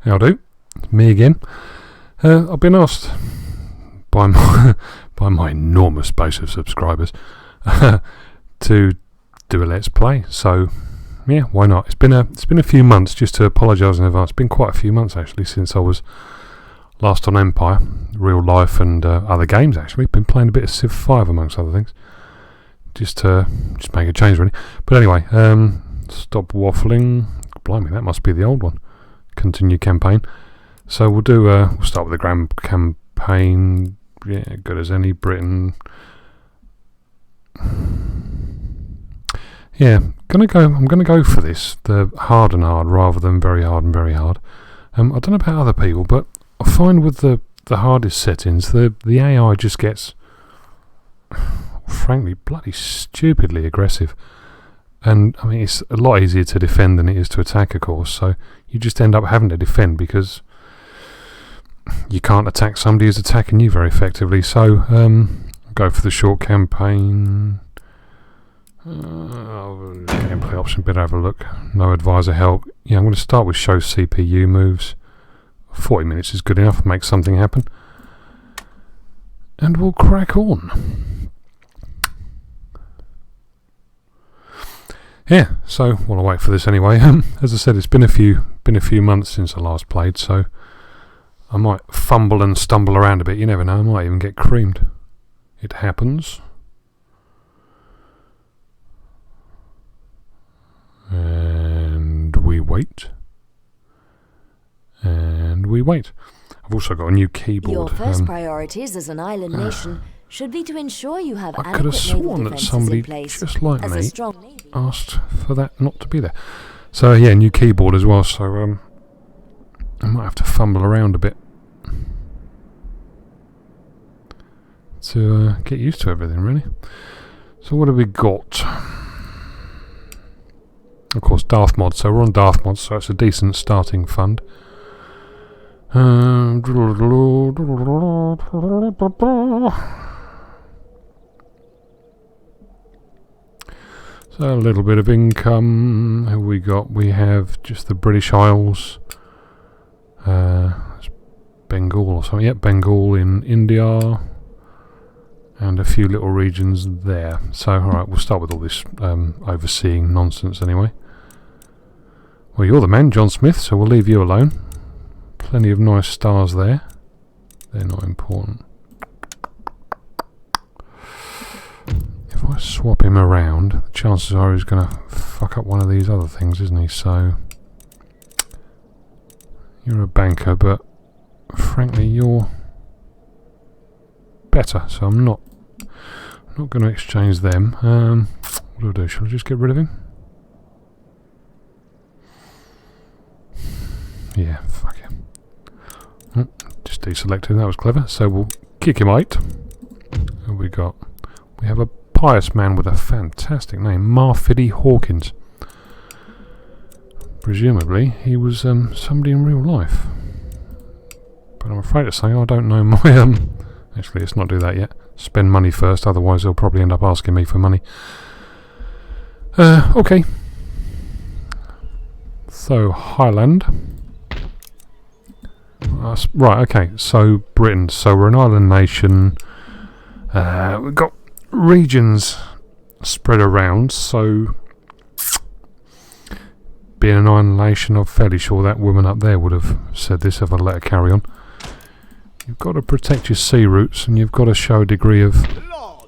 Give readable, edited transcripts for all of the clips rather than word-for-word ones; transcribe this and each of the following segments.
How do? It's me again. I've been asked by my enormous base of subscribers to do a Let's Play. So yeah, why not? It's been a few months, just to apologise in advance. It's been quite a few months actually since I was last on Empire, real life and other games actually. Been playing a bit of Civ 5 amongst other things. Just make a change really. But anyway, stop waffling. Blimey, that must be the old one. Continue campaign. So we'll start with the grand campaign. Yeah, good as any. Britain. Yeah, I'm gonna go for this, the hard and hard rather than very hard and very hard. I don't know about other people, but I find with the hardest settings, the AI just gets, frankly, bloody stupidly aggressive. And I mean, it's a lot easier to defend than it is to attack, of course. So you just end up having to defend because you can't attack somebody who's attacking you very effectively. So go for the short campaign. Gameplay option, better have a look. No advisor help. Yeah, I'm going to start with show CPU moves. 40 minutes is good enough to make something happen. And we'll crack on. Yeah, so while I wait for this anyway, as I said, it's been a few months since I last played, so I might fumble and stumble around a bit. You never know, I might even get creamed. It happens. And we wait. And we wait. I've also got a new keyboard. Your first priorities as an island nation should be to ensure you have I could have sworn that somebody just like me asked for that not to be there. So yeah, new keyboard as well, so I might have to fumble around a bit to get used to everything really. So what have we got? Of course, Darthmod. So we're on Darthmod, so it's a decent starting fund. So a little bit of income. Who have we got? We have just the British Isles. Bengal or something. Yep, Bengal in India. And a few little regions there. So, alright, we'll start with all this overseeing nonsense anyway. Well, you're the man, John Smith, so we'll leave you alone. Plenty of nice stars there. They're not important. If I swap him around, the chances are he's going to fuck up one of these other things, isn't he? So, you're a banker, but frankly, you're better, so I'm not going to exchange them. What do I do? Shall I just get rid of him? Yeah, fuck him. Oh, just deselected. That was clever. So we'll kick him out. Who have we got? We have a pious man with a fantastic name, Marfiddy Hawkins. Presumably he was somebody in real life, but I'm afraid to say I don't know my actually, let's not do that yet. Spend money first, otherwise they'll probably end up asking me for money. Okay. So, Highland. Right, okay. So, Britain. So, we're an island nation. We've got regions spread around. So, being an island nation, I'm fairly sure that woman up there would have said this if I'd let her carry on. You've got to protect your sea routes, and you've got to show a degree of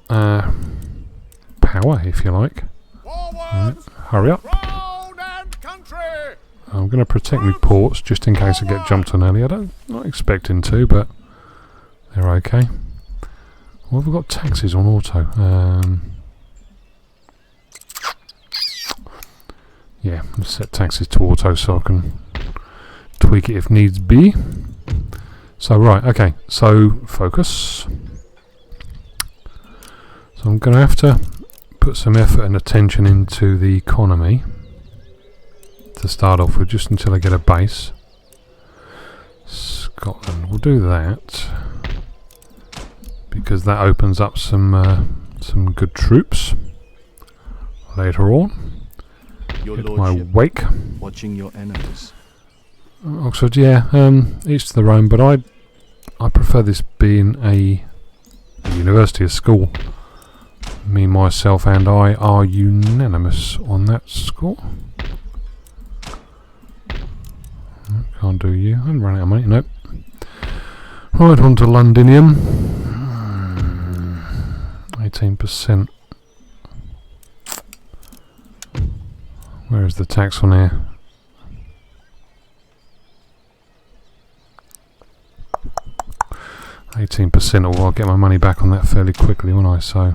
power, if you like. Right, hurry up. I'm going to protect my ports, just in case I get jumped on early. I'm not expecting to, but they're okay. Well, we've got taxes on auto. Yeah, let's set taxes to auto so I can tweak it if needs be. So, right, okay, so focus. So I'm going to have to put some effort and attention into the economy to start off with, just until I get a base. Scotland, we'll do that because that opens up some good troops later on. Your Hit my lordship, wake. watching your enemies. Oxford, yeah, each to their own, but I prefer this being a university, a school. Me, myself and I are unanimous on that score. Can't do you. I haven't run out of money, nope. Right, on to Londinium. 18%. Where is the tax on here? %, or I'll get my money back on that fairly quickly, won't I? So,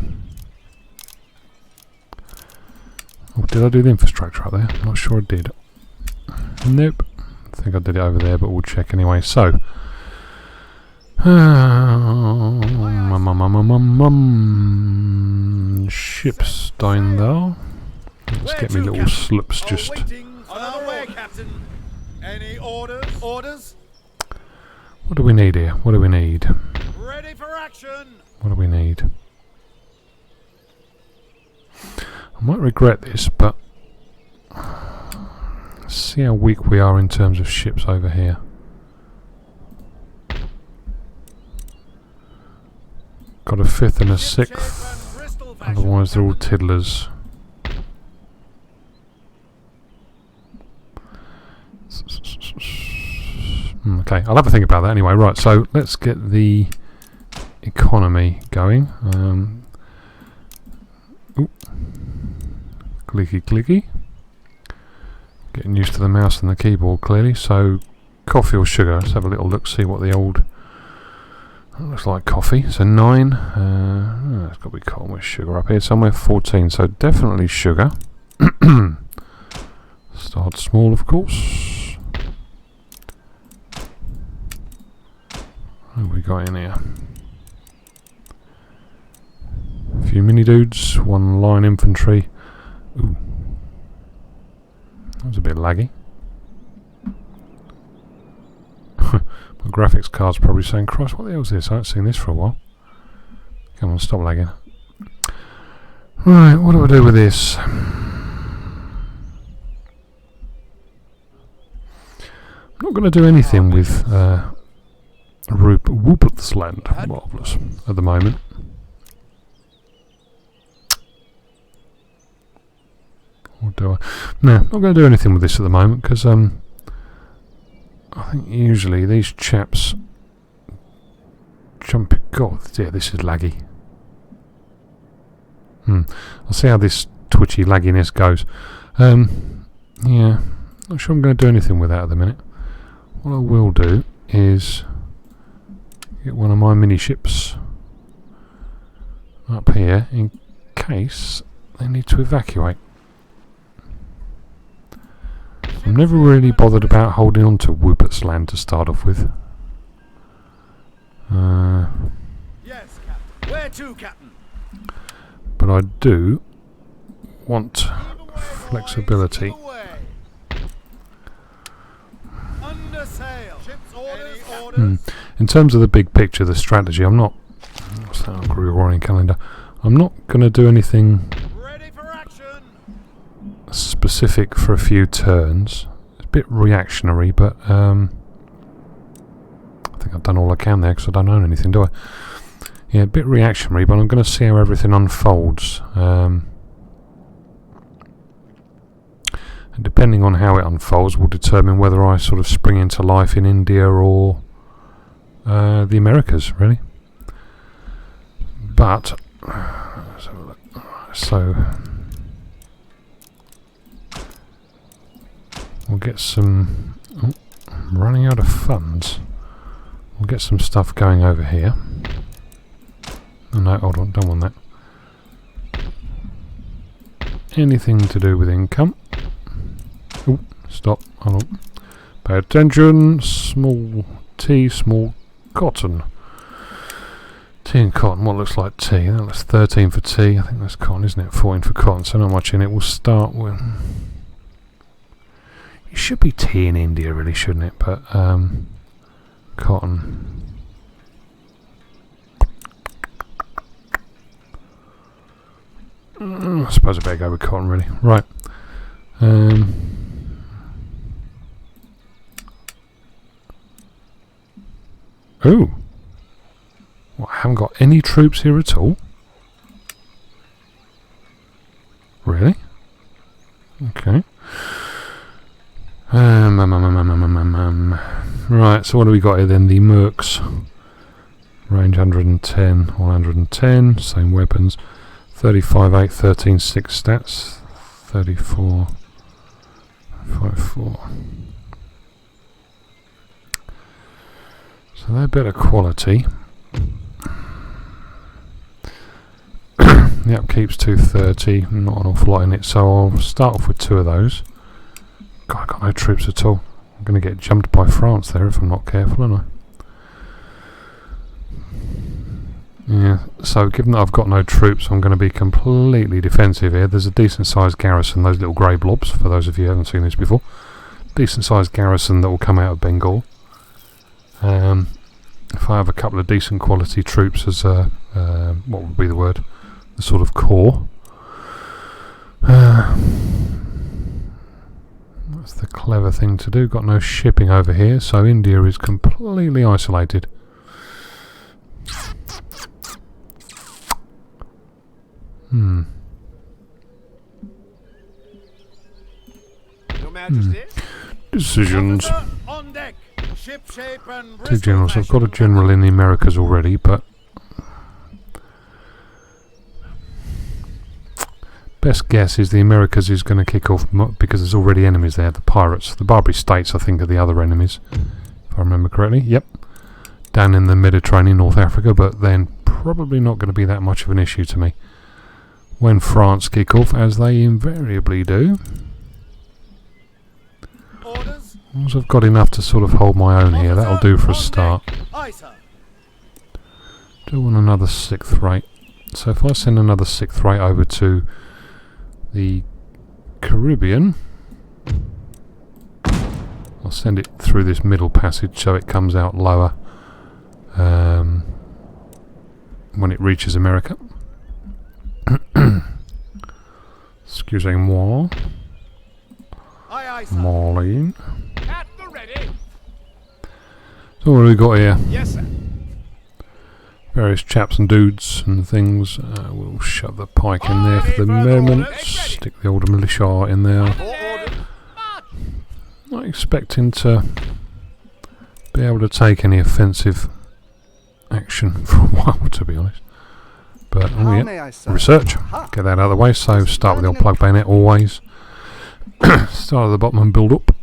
oh, did I do the infrastructure up there? I'm not sure I did. Nope. I think I did it over there, but we'll check anyway. So, ships down there. Let's get me little slips just. On our way, Captain. Any orders? Orders? What do we need here? What do we need? Ready for action. What do we need? I might regret this, but let's see how weak we are in terms of ships over here. Got a 5th and a 6th. Otherwise they're all tiddlers. Okay, I'll have a think about that anyway. Right, so let's get the economy going. Clicky clicky. Getting used to the mouse and the keyboard clearly. So, coffee or sugar? Let's have a little look, see what the old... That looks like coffee. So 9. It's got to be cotton with sugar up here somewhere. 14. So definitely sugar. Start small, of course. What have we got in here? A few mini dudes, 1 line infantry. Ooh. That was a bit laggy. My graphics card's probably saying, Christ, what the hell is this? I haven't seen this for a while. Come on, stop lagging. Right, what do I do with this? I'm not going to do anything with Rupert's Land, marvellous, at the moment. Or do I? No, not going to do anything with this at the moment, because I think usually these chaps jump... God, yeah, this is laggy. I'll see how this twitchy lagginess goes. Yeah, not sure I'm going to do anything with that at the minute. What I will do is get one of my mini ships up here in case they need to evacuate. I'm never really bothered about holding on to Rupert's Land to start off with. Yes, Captain. Where to, Captain? But I do want flexibility. Under sail. Ships orders. Orders. In terms of the big picture, the strategy, I'm not... What's that on Gregorian calendar? I'm not going to do anything Ready for action. specific for a few turns. It's a bit reactionary, but I think I've done all I can there because I don't own anything, do I? Yeah, a bit reactionary, but I'm going to see how everything unfolds. And depending on how it unfolds will determine whether I sort of spring into life in India or the Americas, really. But let's have a look. So we'll get some... Oh, I'm running out of funds. We'll get some stuff going over here. Oh no, hold on, don't want that. Anything to do with income. Oh, stop, hold on. Pay attention. Small tea, small cotton. Tea and cotton, what looks like tea? That looks 13 for tea. I think that's cotton, isn't it? 14 for cotton, so not much in it. We'll start with... It should be tea in India, really, shouldn't it? But, cotton. I suppose I better go with cotton, really. Right. Ooh. What, I haven't got any troops here at all? Really? Okay. Right, so what do we got here then? The Mercs. Range 110, 110, same weapons. 35, 8, 13, 6 stats. 34, 54. So they're better quality. The upkeep's 230, not an awful lot in it, so I'll start off with 2 of those. God, I've got no troops at all. I'm going to get jumped by France there if I'm not careful, aren't I? Yeah, so given that I've got no troops, I'm going to be completely defensive here. There's a decent sized garrison, those little grey blobs, for those of you who haven't seen this before. Decent sized garrison that will come out of Bengal. If I have a couple of decent quality troops as a, what would be the word? The sort of core. That's the clever thing to do. Got no shipping over here, so India is completely isolated. Your Majesty. Decisions. Officer on deck. Ship shape and 2 generals. I've got a general in the Americas already, but best guess is the Americas is going to kick off because there's already enemies there. The pirates, the Barbary States, I think, are the other enemies, if I remember correctly. Yep, down in the Mediterranean, North Africa, but then probably not going to be that much of an issue to me when France kick off, as they invariably do. Orders. Once I've got enough to sort of hold my own here, that'll do for a start. Aye, sir. Do want another 6th rate. So if I send another 6th rate over to the Caribbean, I'll send it through this middle passage so it comes out lower when it reaches America. Excusez-moi. Aye, aye, sir. Marlene. At the ready. So what have we got here? Yes, sir. Various chaps and dudes and things. We'll shove the pike in there for the moment. Stick the older militia in there. Not expecting to be able to take any offensive action for a while, to be honest. But oh yeah, research. Get that out of the way. So start with the old plug bayonet always. Start at the bottom and build up.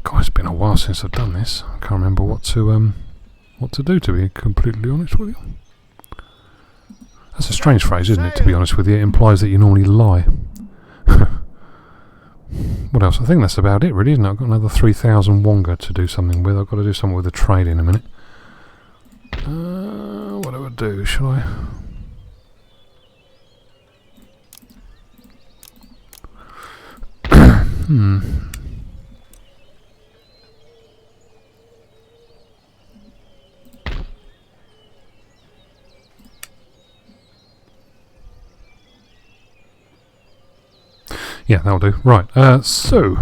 God, it's been a while since I've done this. I can't remember what to do, to be completely honest with you. That's a strange phrase, isn't it, to be honest with you? It implies that you normally lie. What else? I think that's about it, really, isn't it? I've got another 3,000 wonga to do something with. I've got to do something with the trade in a minute. What do I do? Shall I? Yeah, that'll do. Right, so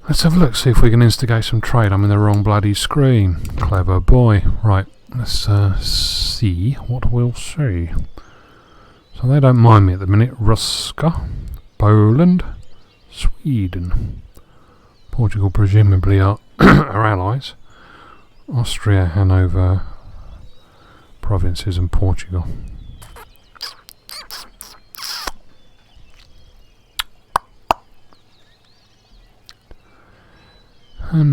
let's have a look, see if we can instigate some trade. I'm in the wrong bloody screen. Clever boy. Right, let's see what we'll see. So they don't mind me at the minute. Russia, Poland, Sweden, Portugal presumably are our allies. Austria, Hanover, provinces and Portugal. Who's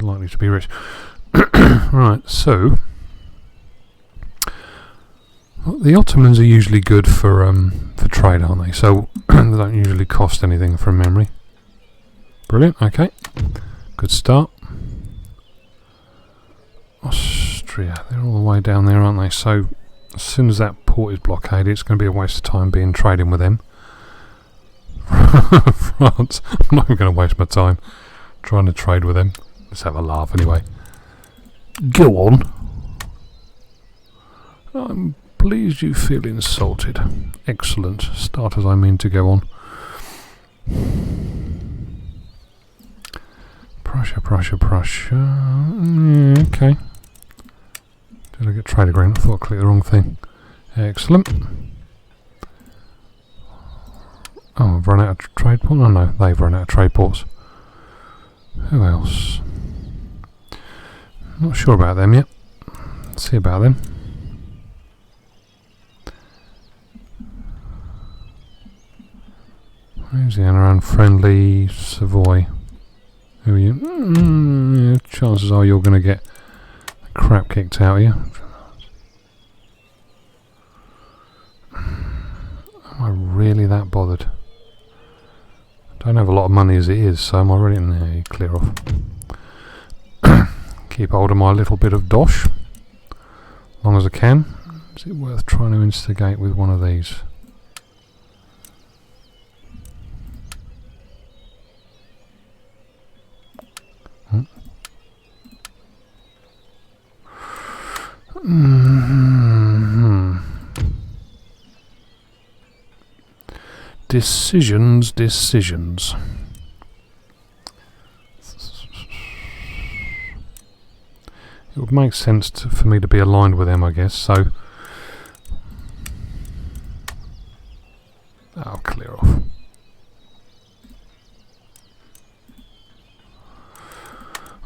likely to be rich? Right, so the Ottomans are usually good for trade, aren't they? So they don't usually cost anything from memory. Brilliant. Okay, good start. Austria, they're all the way down there, aren't they? So as soon as that port is blockaded, it's going to be a waste of time trading with them. France, I'm not even going to waste my time trying to trade with them. Let's have a laugh anyway. Go on. I'm pleased you feel insulted. Excellent. Start as I mean to go on. Prussia. Okay. Did I get trade agreement? I thought I clicked the wrong thing. Excellent. Oh, I've run out of trade ports? Oh no, they've run out of trade ports. Who else? Not sure about them yet. Let's see about them. Louisiana unfriendly Savoy. Who are you? Yeah, chances are you're going to get crap kicked out of you. Am I really that bothered? Don't have a lot of money as it is, so am I really? No, clear off. Keep hold of my little bit of dosh, as long as I can. Is it worth trying to instigate with one of these? Decisions. It would make sense for me to be aligned with them, I guess, so I'll clear off.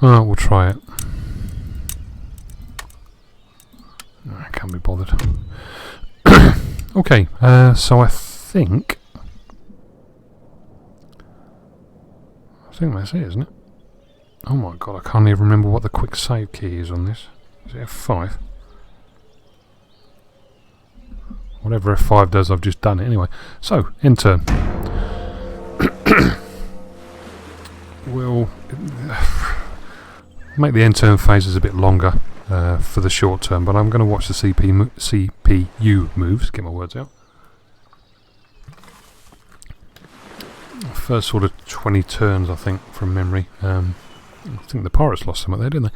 Alright, we'll try it. I can't be bothered. Okay, so I think that's it, isn't it? Oh my god, I can't even remember what the quick save key is on this. Is it F5? Whatever F5 does, I've just done it anyway. So, end turn. We'll make the end turn phases a bit longer for the short term, but I'm going to watch the CPU moves, get my words out. First sort of 20 turns, I think, from memory. I think the pirates lost some of there, didn't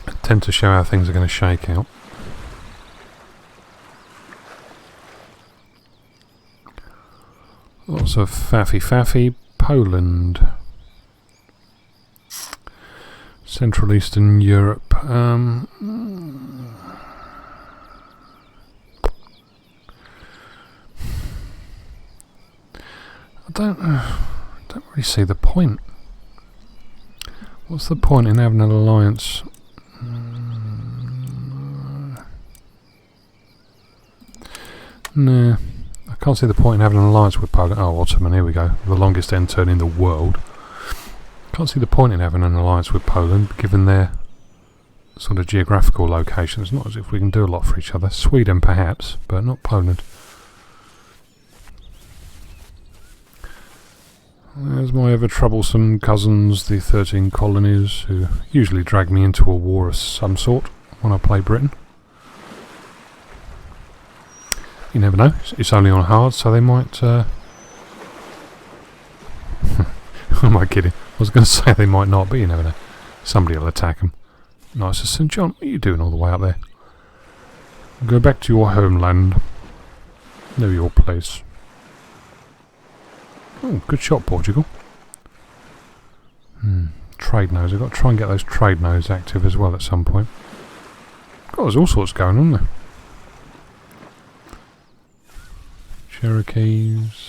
they? Tend to show how things are going to shake out. Lots of faffy. Poland. Central Eastern Europe. I don't really see the point. What's the point in having an alliance? Nah, I can't see the point in having an alliance with Poland. Oh, Ottoman, here we go. The longest end turn in the world. Can't see the point in having an alliance with Poland, given their sort of geographical locations. Not as if we can do a lot for each other. Sweden, perhaps, but not Poland. There's my ever troublesome cousins, the 13 colonies, who usually drag me into a war of some sort when I play Britain. You never know, it's only on hard, so they might... Who am I kidding? I was going to say they might not, but you never know. Somebody will attack them. Nice as St. John, what are you doing all the way up there? Go back to your homeland. Know your place. Oh, good shot, Portugal. Trade nodes. I've got to try and get those trade nodes active as well at some point. God, there's all sorts going on there. Cherokees.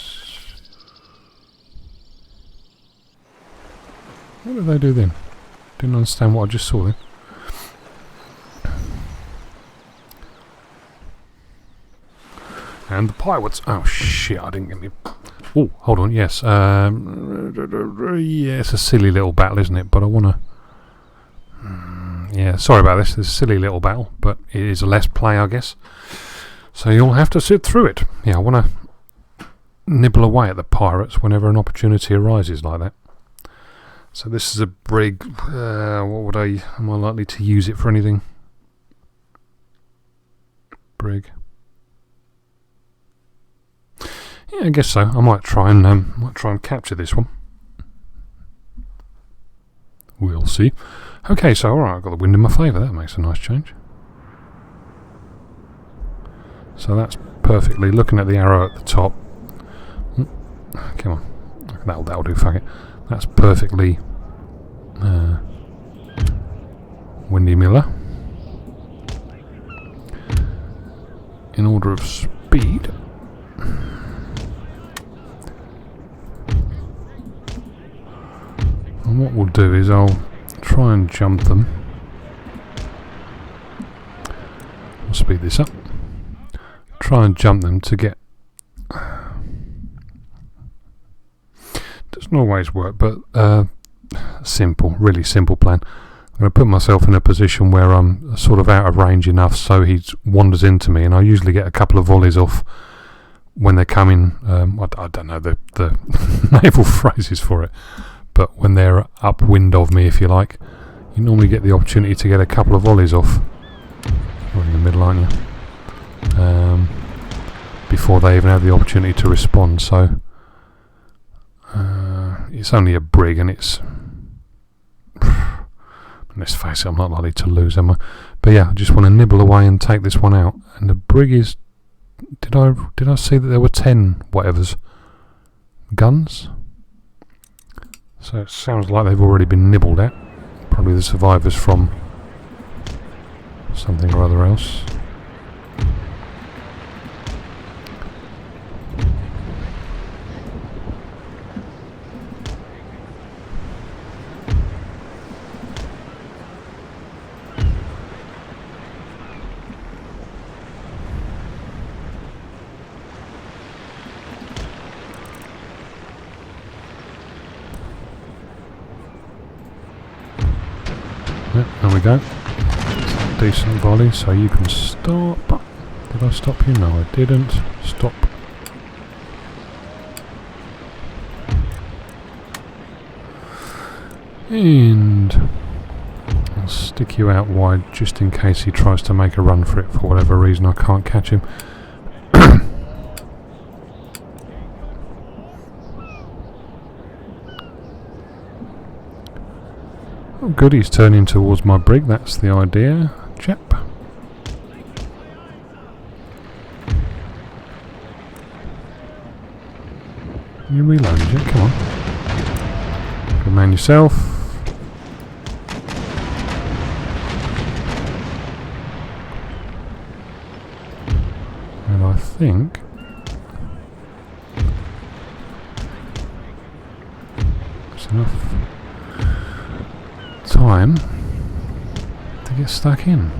What did they do then? Didn't understand what I just saw then. And the pirates. Oh shit! I didn't get me. Oh, hold on. Yes. Yeah, it's a silly little battle, isn't it? But I wanna. Yeah, sorry about this. It's a silly little battle, but it is a less play, I guess. So you'll have to sit through it. Yeah, I wanna nibble away at the pirates whenever an opportunity arises like that. So this is a brig. What would I? Am I likely to use it for anything? Brig. Yeah, I guess so. I might try and capture this one. We'll see. Okay, so alright, I've got the wind in my favour. That makes a nice change. So that's perfectly, looking at the arrow at the top. Come on. That'll do, fuck it. That's perfectly Windy Miller. In order of speed, and what we'll do is I'll try and jump them. I'll speed this up. Try and jump them to get. Doesn't always work, but really simple plan. I'm going to put myself in a position where I'm sort of out of range enough so he wanders into me, and I usually get a couple of volleys off when they're coming. I don't know the naval phrases for it, but when they're upwind of me, if you like, you normally get the opportunity to get a couple of volleys off. You're in the middle, aren't you? Before they even have the opportunity to respond. So it's only a brig, and it's. Let's face it, I'm not likely to lose, am I? But yeah, I just want to nibble away and take this one out. And the brig is... Did I see that there were 10 whatevers? Guns? So it sounds like they've already been nibbled at. Probably the survivors from something or other else. There we go. Decent volley, so you can stop. Did I stop you? No, I didn't. Stop. And I'll stick you out wide just in case he tries to make a run for it for whatever reason I can't catch him. Oh good, he's turning towards my brig, that's the idea, chap. You reloaded it, come on. Good man yourself. And I think that's enough time to get stuck in.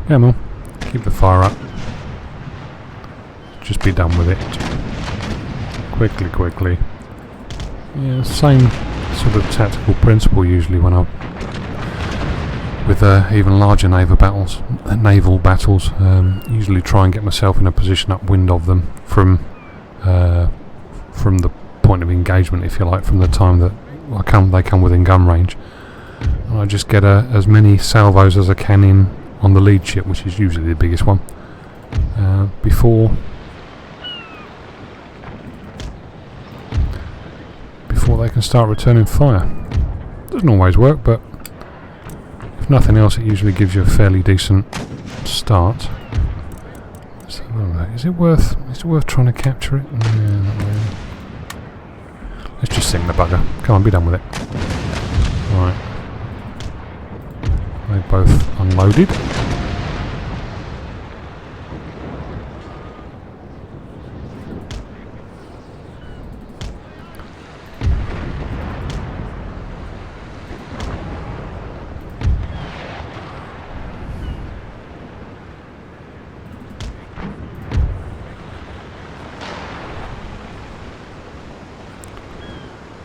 Come on, keep the fire up. Just be done with it. Quickly. Yeah, same sort of tactical principle usually when I'm with even larger naval battles. Usually try and get myself in a position upwind of them from the point of engagement, if you like, from the time that they come within gun range. And I just get as many salvos as I can in on the lead ship, which is usually the biggest one, before they can start returning fire. Doesn't always work, but if nothing else it usually gives you a fairly decent start. So, is it worth trying to capture it? Yeah, not really. Let's just sink the bugger. Come on, be done with it. Right. They both unloaded.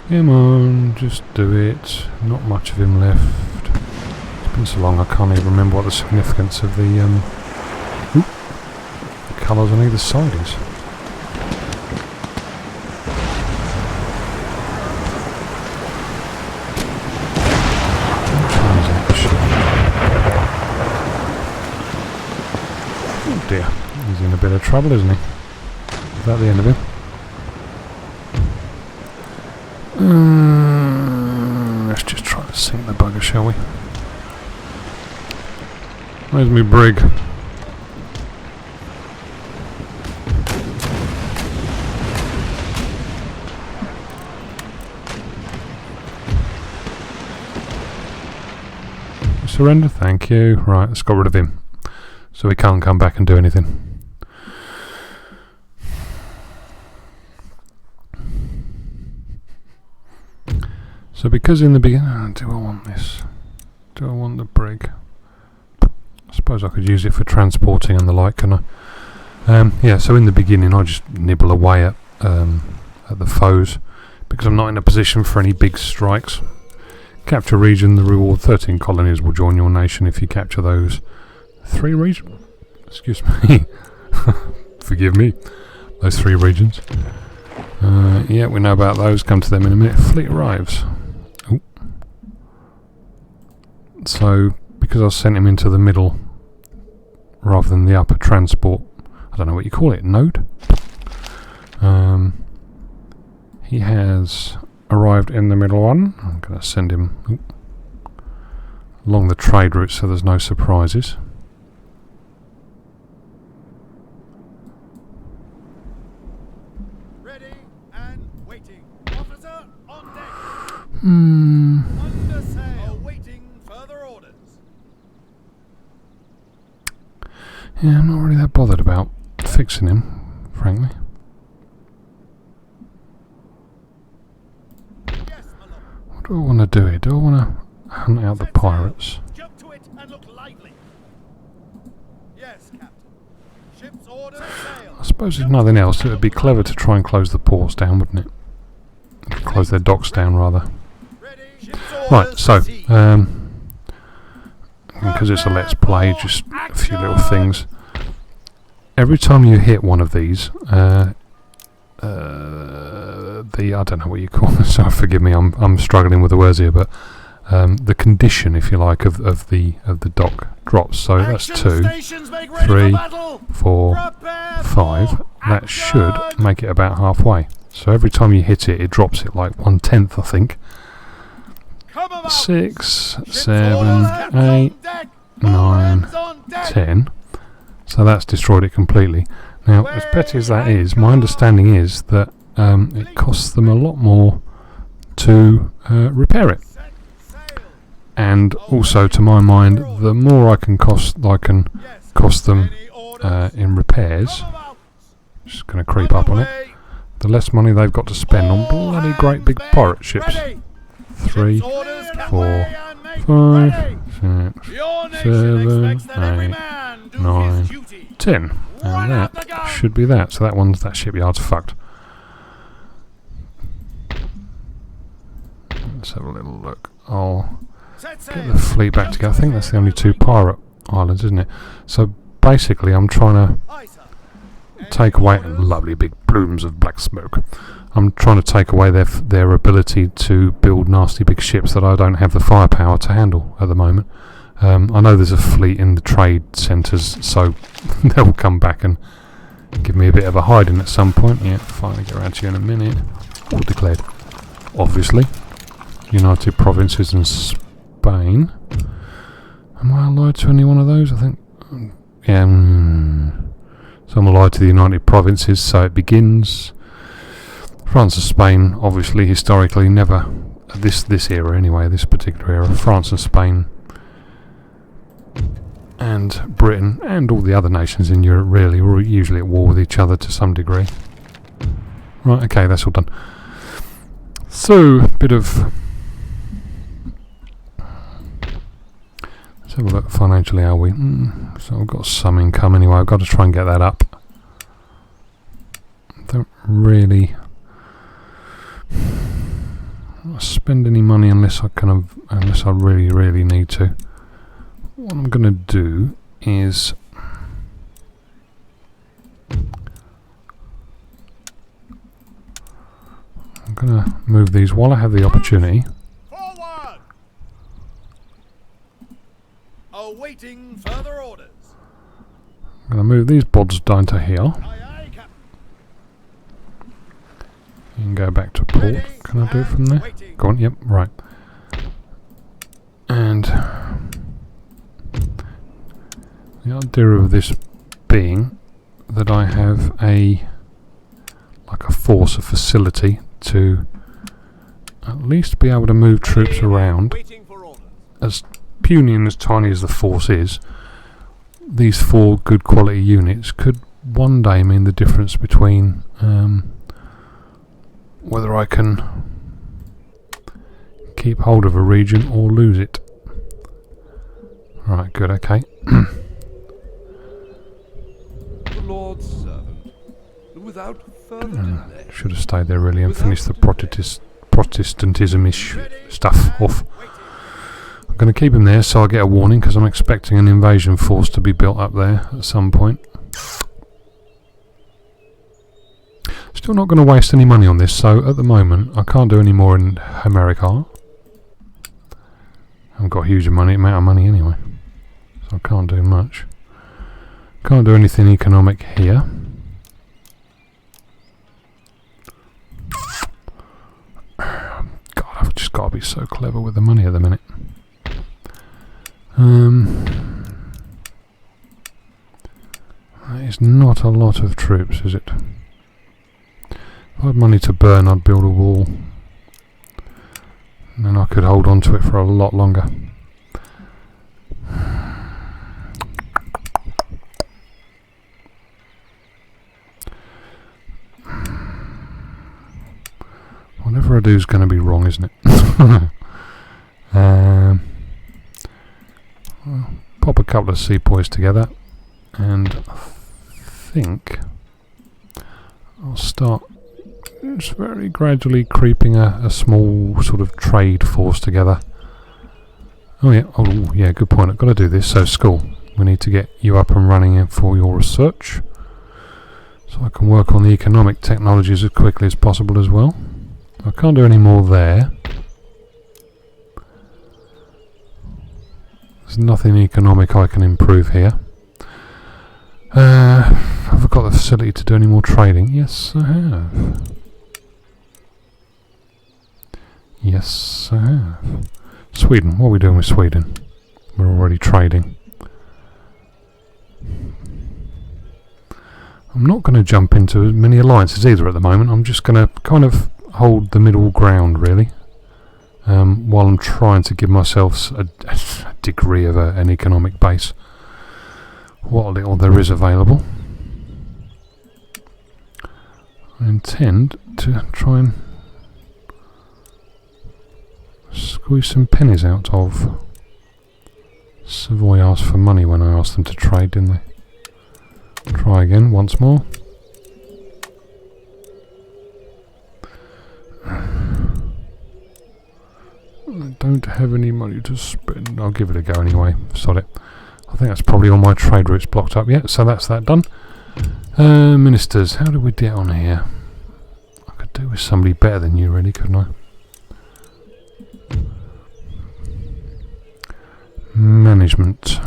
Come on, just do it. Not much of him left. It's been so long I can't even remember what the significance of the colours on either side is. Which one is it? dear. He's in a bit of trouble, isn't he? Is that the end of him? Let's just try to sink the bugger, shall we? Where's me brig? Surrender, thank you. Right, let's get rid of him. So he can't come back and do anything. So because in the beginning... do I want this? Do I want the brig? I suppose I could use it for transporting and the like, can I? Yeah, so in the beginning I just nibble away at the foes because I'm not in a position for any big strikes. Capture region, the reward 13 colonies will join your nation if you capture those 3 regions. Excuse me. Forgive me. Those 3 regions. Yeah, we know about those. Come to them in a minute. Fleet arrives. Ooh. So, because I sent him into the middle rather than the upper transport, I don't know what you call it, node? He has arrived in the middle one. I'm going to send him along the trade route so there's no surprises. Ready and waiting. Officer on deck. Under sail. Awaiting further orders. Yeah, I'm not really that bothered about fixing him, frankly. What do I want to do here? Do I want to hunt out the pirates? Jump to it and look lively. Yes, Captain. Ship's orders sail. I suppose if nothing else, it would be clever to try and close the ports down, wouldn't it? Close their docks down, rather. Ready. Ship's orders Right, so, proceed. because it's a let's play, just a few little things. Every time you hit one of these, I don't know what you call it, so forgive me, I'm struggling with the words here, but the condition, if you like, of the dock drops. So that's 2, 3, 4, 5. That should make it about halfway. So every time you hit it, it drops it like 1/10, I think. 6, 7, 8, 9, 10. So that's destroyed it completely. Now, as petty as that is, my understanding is that it costs them a lot more to repair it. And also, to my mind, the more I can cost them in repairs, just going to creep up on it, the less money they've got to spend on bloody great big pirate ships. 3, 4, 5, 6, 7, 8, 9, 10. And that should be that. So that shipyard's fucked. Let's have a little look. I'll get the fleet back together. I think that's the only 2 pirate islands, isn't it? So basically I'm trying to take away lovely big plumes of black smoke. I'm trying to take away their ability to build nasty big ships that I don't have the firepower to handle at the moment. I know there's a fleet in the trade centres, so they'll come back and give me a bit of a hiding at some point. Yeah, finally get around to you in a minute. All declared. Obviously. United Provinces and Spain. Am I allied to any one of those? I think... yeah. So I'm allied to the United Provinces, so it begins... France and Spain, obviously, historically, never... This era anyway, this particular era. France and Spain... and Britain and all the other nations in Europe really were usually at war with each other to some degree. Right, okay, that's all done. So, bit of... let's have a look financially, are we? So I've got some income anyway, I've got to try and get that up. Don't really spend any money unless I really, really need to. What I'm going to do is I'm going to move these while I have the opportunity. Forward. Awaiting further orders. I'm going to move these bods down to here. Aye, aye, Captain. You can go back to port. Ready Can I do it from and there? waiting. Go on, yep, right. And the idea of this being that I have a force, a facility to at least be able to move troops around. Waiting for orders. As puny and as tiny as the force is, these 4 good quality units could one day mean the difference between whether I can keep hold of a region or lose it. Right, good, okay. The Lord's servant, without further delay. Should have stayed there really and finished the Protestantism-ish stuff off. I'm going to keep him there so I get a warning, because I'm expecting an invasion force to be built up there at some point. Still not going to waste any money on this, so at the moment I can't do any more in America. I haven't got a huge amount of money anyway, so I can't do much. Can't do anything economic here. God, I've just got to be so clever with the money at the minute. That is not a lot of troops, is it? If I had money to burn, I'd build a wall. And then I could hold on to it for a lot longer. Whatever I do is going to be wrong, isn't it? Well, pop a couple of sepoys together, and I think I'll start just very gradually creeping a small sort of trade force together. Oh yeah, good point. I've got to do this. So school, we need to get you up and running for your research, so I can work on the economic technologies as quickly as possible as well. I can't do any more there. There's nothing economic I can improve here. Have I got the facility to do any more trading? Yes, I have. Yes, I have. Sweden, what are we doing with Sweden? We're already trading. I'm not going to jump into many alliances either at the moment. I'm just going to kind of hold the middle ground, really, while I'm trying to give myself a degree of an economic base. What little there is available. I intend to try and squeeze some pennies out of Savoy. Asked for money when I asked them to trade, didn't they? Try again once more. I don't have any money to spend. I'll give it a go anyway. Sod it. I think that's probably all my trade routes blocked up yet, so that's that done. Ministers, how do we get on here? I could do with somebody better than you, really, couldn't I? Management.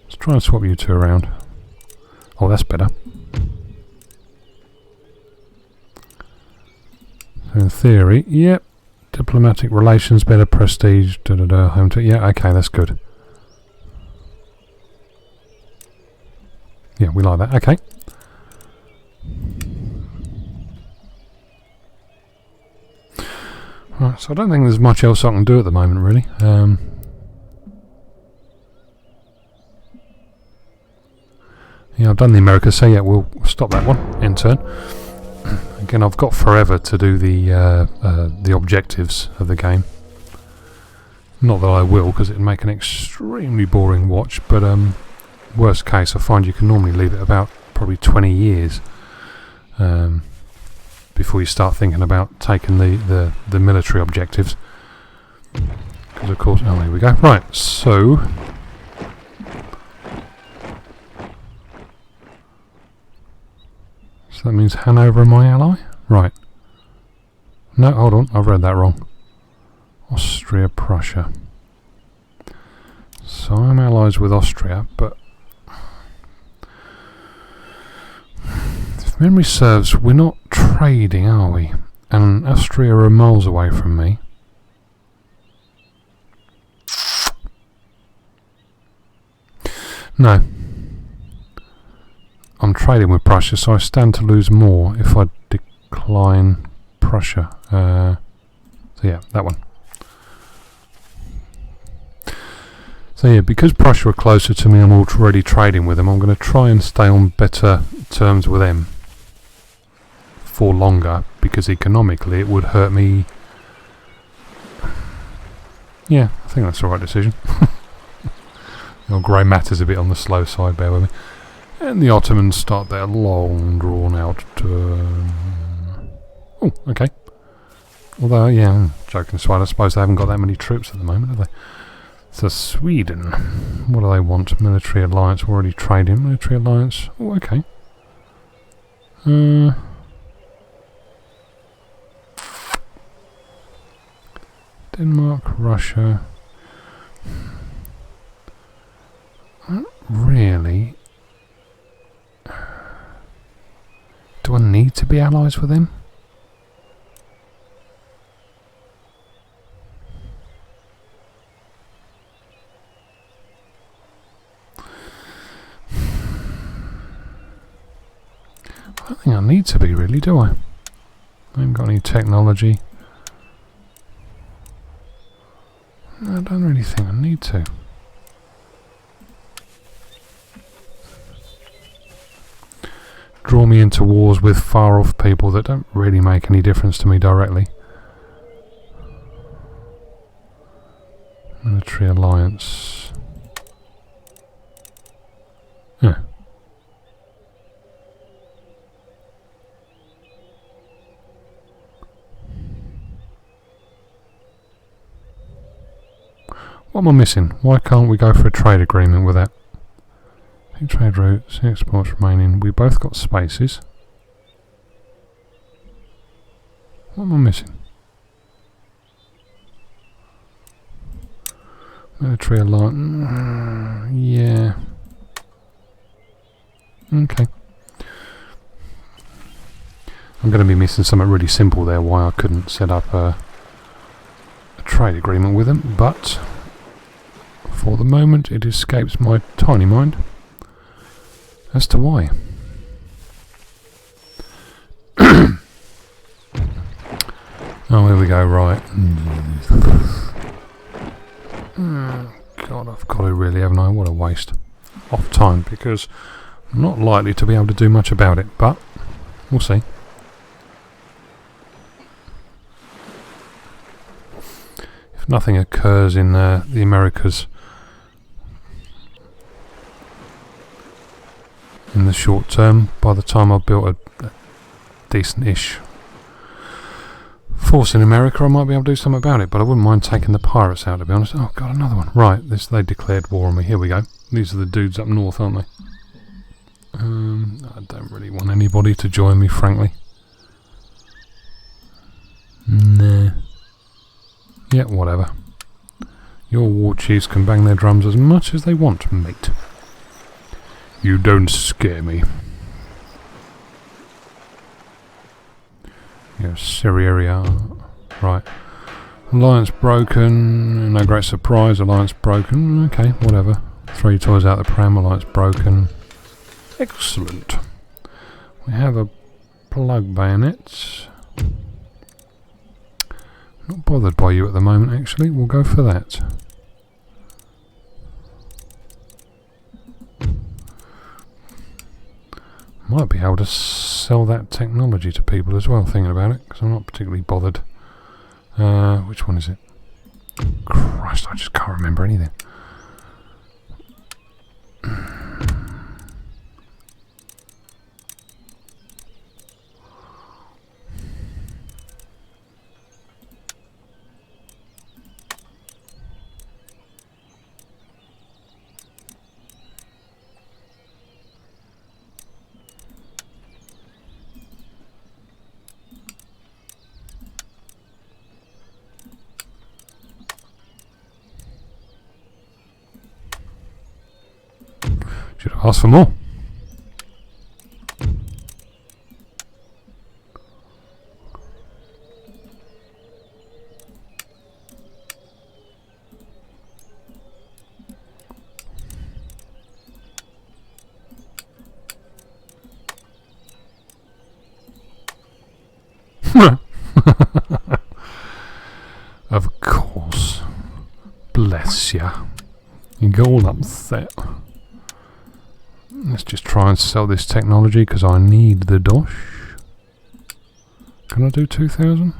Let's try and swap you two around. Oh, that's better. So in theory, yep. Diplomatic relations, better prestige, home to... Yeah, okay, that's good. Yeah, we like that. Okay. Right, so I don't think there's much else I can do at the moment, really. Yeah, I've done the Americas, so yeah, we'll stop that one. End turn. Again, I've got forever to do the objectives of the game. Not that I will, because it'd make an extremely boring watch, but worst case, I find you can normally leave it about probably 20 years before you start thinking about taking the military objectives. Because of course, oh, here we go. Right, so that means Hanover are my ally? Right. No, hold on, I've read that wrong. Austria, Prussia. So I'm allies with Austria, but if memory serves, we're not trading, are we? And Austria are miles away from me. No. I'm trading with Prussia, so I stand to lose more if I decline Prussia. So yeah, that one. So yeah, because Prussia are closer to me, I'm already trading with them. I'm going to try and stay on better terms with them for longer, because economically it would hurt me. Yeah, I think that's the right decision. Your grey matter's a bit on the slow side, bear with me. And the Ottomans start their long drawn out turn. Oh, okay. Although, yeah, joking aside, I suppose they haven't got that many troops at the moment, have they? So Sweden, what do they want? Military alliance, we're already trading. Military alliance, oh, okay. Denmark, Russia. I don't really. Do I need to be allies with them? I don't think I need to be, really, do I? I haven't got any technology. No, I don't really think I need to. Draw me into wars with far off people that don't really make any difference to me directly. Military alliance. Yeah. What am I missing? Why can't we go for a trade agreement with that? Trade routes, exports remaining. We both got spaces. What am I missing? Military alliance. Yeah. Okay. I'm going to be missing something really simple there, why I couldn't set up a trade agreement with them, but for the moment it escapes my tiny mind as to why. Oh, here we go, right. God, I've got to really, haven't I? What a waste of time, because I'm not likely to be able to do much about it, but we'll see. If nothing occurs in the Americas in the short term, by the time I've built a decent-ish force in America, I might be able to do something about it, but I wouldn't mind taking the pirates out, to be honest. Oh god, another one. Right, they declared war on me. Here we go. These are the dudes up north, aren't they? I don't really want anybody to join me, frankly. Nah. Yeah, whatever. Your war chiefs can bang their drums as much as they want, mate. You don't scare me. You're Syria. Right. Alliance broken. No great surprise. Alliance broken. Okay, whatever. 3 toys out the pram. Alliance broken. Excellent. We have a plug bayonet. Not bothered by you at the moment, actually. We'll go for that. Might be able to sell that technology to people as well, thinking about it, because I'm not particularly bothered. Which one is it? Christ, I just can't remember anything. Ask for more. Of course. Bless ya. You get all upset. Let's just try and sell this technology because I need the dosh. Can I do 2,000?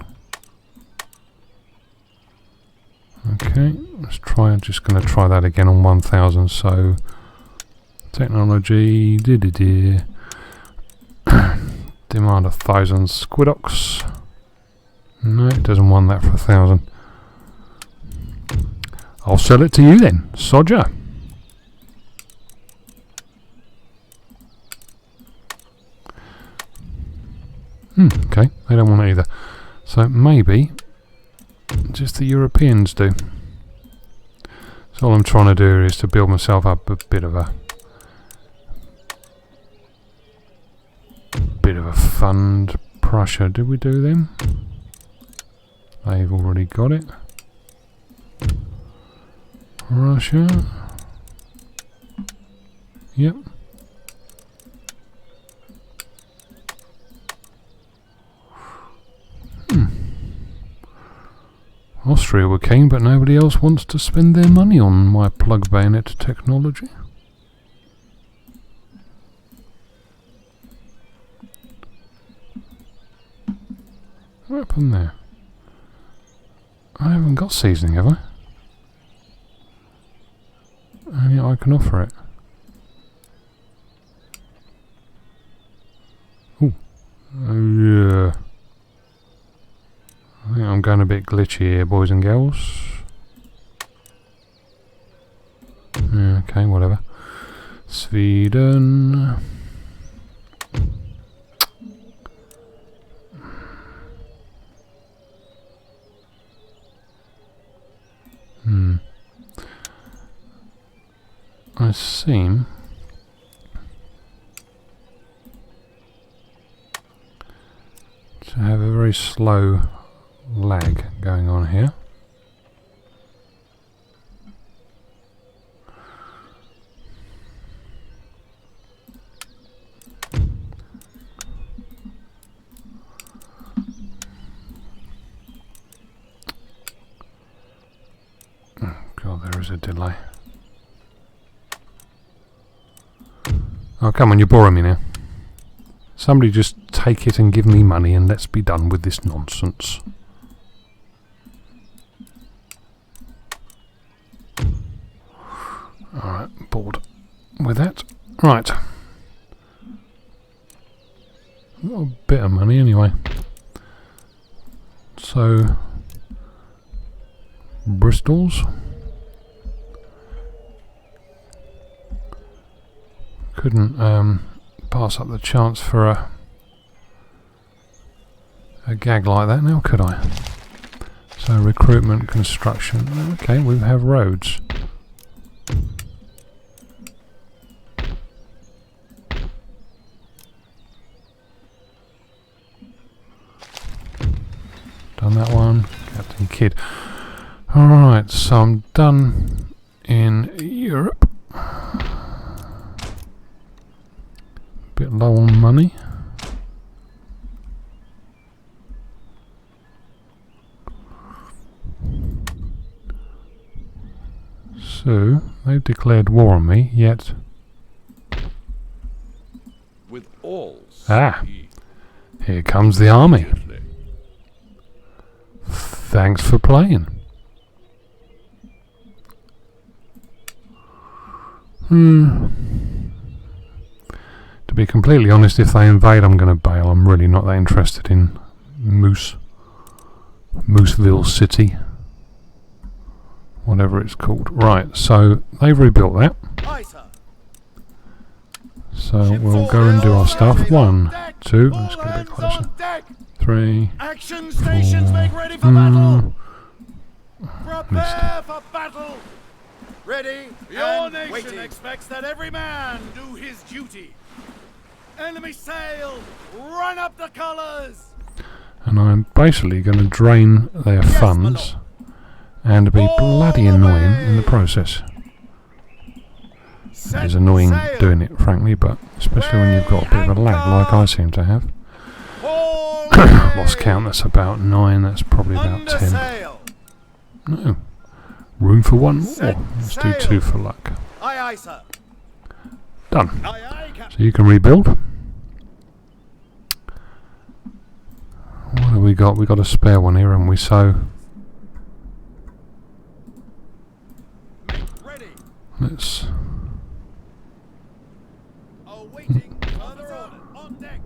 Okay, let's try. I'm just going to try that again on 1,000. So, technology. Demand 1,000 squidox. No, it doesn't want that for 1,000. I'll sell it to you then, Sodger. Okay, they don't want it either. So maybe just the Europeans do. So all I'm trying to do is to build myself up a bit of a fund. Prussia, did we do them? They've already got it. Russia. Yep. Austria were keen, but nobody else wants to spend their money on my plug bayonet technology. What happened there? I haven't got seasoning, have I? And yet I can offer it. Ooh. Oh yeah. I think I'm going a bit glitchy here, boys and girls. Yeah, okay, whatever. Sweden. I seem to have a very slow lag going on here. Oh God, there is a delay. Oh, come on, you're boring me now. Somebody just take it and give me money and let's be done with this nonsense. Alright, bored with that. Right. Got a bit of money anyway. So, Bristol's. Couldn't pass up the chance for a gag like that now, could I? So recruitment, construction. Okay, we have roads. Done that one, Captain Kidd. Alright, so I'm done in Europe. Bit low on money. So they've declared war on me, yet With all Ah. speed. here comes the army. Thanks for playing. To be completely honest, if they invade, I'm going to bail. I'm really not that interested in Mooseville City, whatever it's called. Right, so they've rebuilt that. Aye, sir. So we'll go and do our stuff. 1, 2, let's get a bit closer. 3, Action stations, make ready for battle. Prepare for battle. Ready. Your and nation waiting. Expects that every man do his duty. Enemy sail. Run up the colours. And I'm basically going to drain their Yes, my funds and be bloody annoying in the process. It is annoying doing it, frankly, but especially when you've got a bit of a lag like I seem to have. Lost count, that's about 9, that's probably about 10. Sail. No. Room for one more. Set Let's do sail. 2 for luck. Aye, aye, sir. Done. Aye, aye, Captain. So you can rebuild. What have we got? We got a spare one here, haven't we? So Ready. let's Awaiting further order. On deck.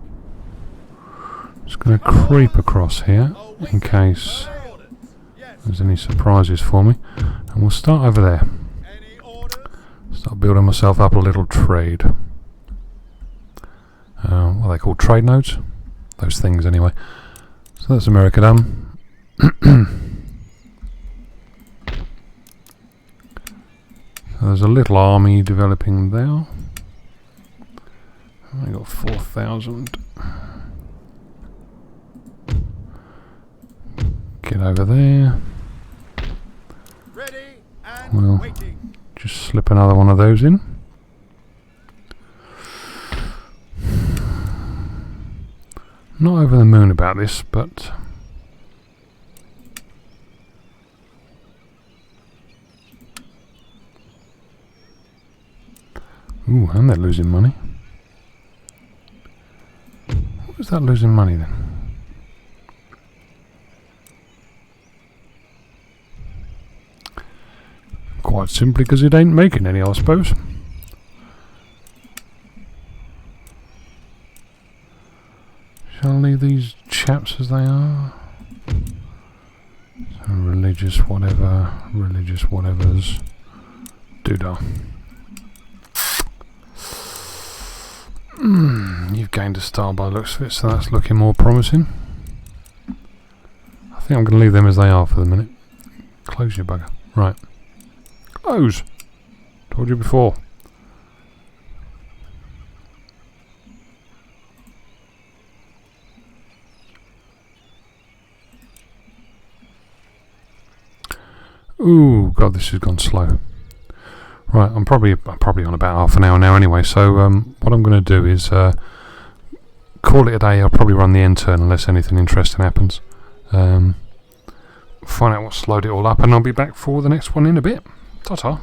just going to creep across here in case Further orders. Yes. there's any surprises for me, and we'll start over there. Any orders? Start building myself up a little trade. What are they called? Trade nodes? Those things, anyway. So that's America done. So there's a little army developing there. I got 4,000. Get over there. Ready and Well, waiting. just slip another one of those in. Not over the moon about this, but ooh, and they're losing money. What is that losing money then? Quite simply because it ain't making any, I suppose. Shall I leave these chaps as they are? So religious whatevers. Doodah. You've gained a star by the looks of it, so that's looking more promising. I think I'm going to leave them as they are for the minute. Close your bugger. Right. Close! Told you before. Ooh, God, this has gone slow. Right, I'm probably on about half an hour now anyway, so what I'm going to do is call it a day. I'll probably run the end turn unless anything interesting happens. Find out what slowed it all up, and I'll be back for the next one in a bit. Ta-ta.